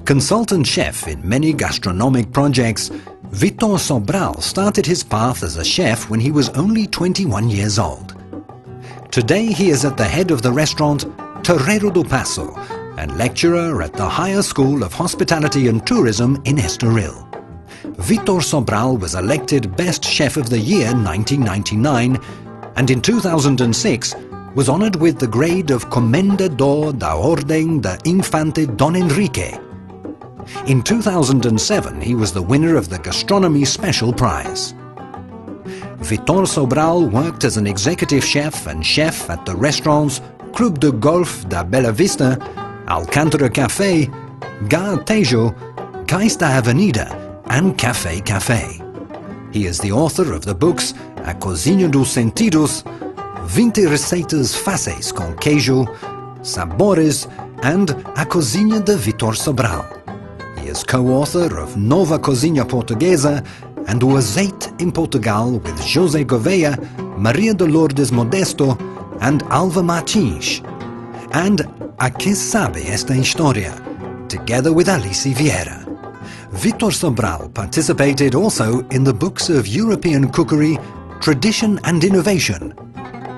Consultant chef in many gastronomic projects, Vitor Sobral started his path as a chef when he was only 21 years old. Today he is at the head of the restaurant Terreiro do Passo and lecturer at the Higher School of Hospitality and Tourism in Estoril. Vitor Sobral was elected Best Chef of the Year 1999 and in 2006 was honoured with the grade of Comendador da Ordem da Infante Don Enrique. In 2007 he was the winner of the Gastronomia Special Prize. Vitor Sobral worked as an executive chef and chef at the restaurants Club de Golf da Bela Vista, Alcântara Café, Gar Tejo, Cais da Avenida and Café Café. He is the author of the books A Cozinha dos Sentidos, 20 Receitas Fáceis com Queijo, Sabores and A Cozinha de Vitor Sobral. He is co-author of Nova Cozinha Portuguesa and O Azeite em Portugal with José Gouveia, Maria de Lourdes Modesto and Alva Martins, and A Que Sabe Esta História, together with Alice Vieira. Vitor Sobral participated also in the books of European cookery, Tradition and Innovation,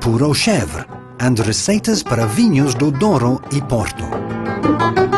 Puro Chèvre and Receitas para Vinhos do Douro e Porto.